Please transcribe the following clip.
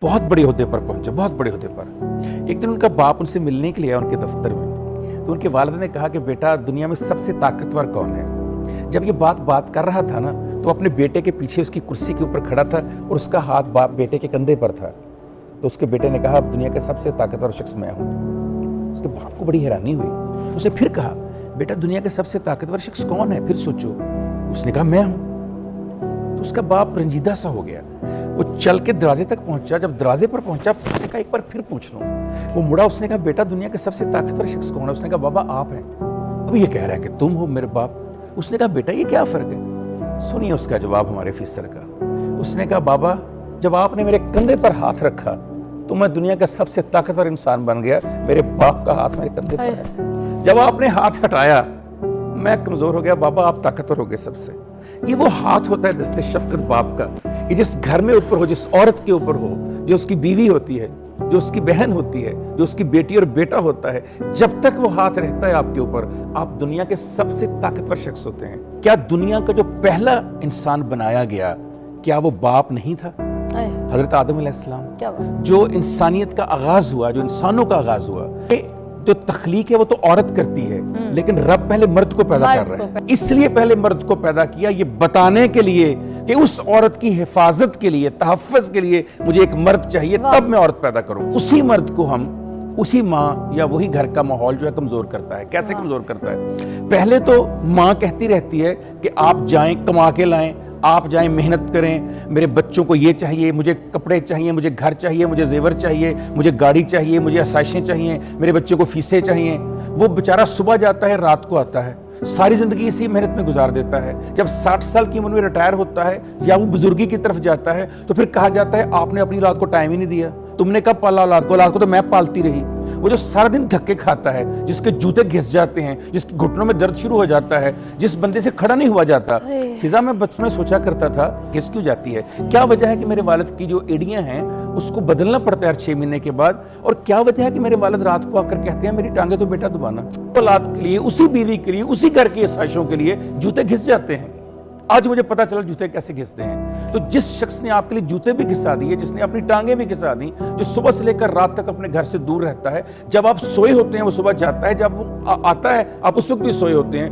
बहुत बड़े ओहदे पर पहुंचे, बहुत बड़े ओहदे पर। एक दिन उनका बाप उनसे मिलने के लिए आया उनके दफ्तर में। तो उनके वालिद ने कहा कि बेटा, दुनिया में सबसे ताकतवर कौन है? जब ये बात कर रहा था ना, तो अपने बेटे के पीछे उसकी कुर्सी के ऊपर खड़ा था और उसका हाथ बाप बेटे के कंधे पर था। तो उसके बेटे ने कहा, अब दुनिया का सबसे ताकतवर शख्स मैं हूँ। उसके बाप को बड़ी हैरानी हुई। उसने फिर कहा, बेटा दुनिया का सबसे ताकतवर शख्स कौन है? फिर सोचो। उसने कहा, मैं हूँ। तो उसका बाप रंजीदा सा हो गया। वो चल के दरवाजे तक पहुंचा। जब दरवाजे पर पहुंचा, उसने कहा, एक बार फिर पूछ लूं। वो मुड़ा, उसने कहा, बेटा दुनिया का सबसे ताकतवर शख्स कौन है? उसने कहा, बाबा आप हैं। अब ये कह रहा है कि तुम हो मेरे बाप। उसने कहा, बेटा ये क्या फर्क है? सुनिए उसका जवाब हमारे अफीसर का। उसने कहा, बाबा जब आपने मेरे कंधे पर हाथ रखा तो मैं दुनिया का सबसे ताकतवर इंसान बन गया। मेरे बाप का हाथ मेरे कंधे पर है। जब आपने हाथ हटाया मैं कमजोर हो गया। बाबा आप ताकतवर हो गए सबसे। ये वो हाथ होता है दस्ते शफकत बाप का, कि जिस घर में ऊपर हो, जिस औरत के ऊपर हो, जो उसकी बीवी होती है, जो उसकी बहन होती है, जो उसकी बेटी और बेटा होता है, जब तक वो हाथ रहता है आपके ऊपर, आप दुनिया के सबसे ताकतवर शख्स होते हैं। क्या दुनिया का जो पहला इंसान बनाया गया, क्या वो बाप नहीं था? हजरत आदम अलैहिस्सलाम। जो इंसानियत का आगाज हुआ, जो इंसानों का आगाज हुआ, जो तख्लीक है वो तो औरत करती है, लेकिन रब पहले मर्द को पैदा कर रहा है। इसलिए पहले मर्द को पैदा किया, ये बताने के लिए कि उस औरत की हिफाजत के लिए, तहफ़्फ़ुज़ के लिए मुझे एक मर्द चाहिए, तब मैं औरत पैदा करूं। उसी मर्द को हम, उसी माँ या वही घर का माहौल जो है कमजोर करता है। कैसे कमजोर करता है? पहले तो माँ कहती रहती है कि आप जाएं कमा के लाएं, आप जाएं मेहनत करें, मेरे बच्चों को ये चाहिए, मुझे कपड़े चाहिए, मुझे घर चाहिए, मुझे जेवर चाहिए, मुझे गाड़ी चाहिए, मुझे आसाइशें चाहिए, मेरे बच्चों को फीसें चाहिए। वो बेचारा सुबह जाता है, रात को आता है, सारी जिंदगी इसी मेहनत में गुजार देता है। जब 60 साल की उम्र में रिटायर होता है या वो बुजुर्गी की तरफ जाता है, तो फिर कहा जाता है आपने अपनी औलाद को टाइम ही नहीं दिया, तुमने कब पाला औलाद को? औलाद को तो मैं पालती रही। वो जो सारा दिन धक्के खाता है, जिसके जूते घिस जाते हैं, जिसके घुटनों में दर्द शुरू हो जाता है, जिस बंदे से खड़ा नहीं हुआ जाता। फिजा में बचपन में सोचा करता था, घिस क्यों जाती है? क्या वजह है कि मेरे वालिद की जो एड़ियां हैं उसको बदलना पड़ता है 6 महीने के बाद? और क्या वजह है कि मेरे वालिद रात को आकर कहते हैं मेरी टांगे तो बेटा दबाना? औलाद के लिए, उसी बीवी के लिए, उसी घर की आसाइशों के लिए जूते घिस जाते हैं। आज मुझे पता चला जूते कैसे घिसते हैं। तो जिस शख्स ने आपके लिए जूते भी घिसा दिए, जिसने अपनी टांगे भी घिसा दी, जो सुबह से लेकर रात तक अपने घर से दूर रहता है, जब आप सोए होते हैं वो सुबह जाता है, जब वो आता है आप उस वक्त भी सोए होते हैं।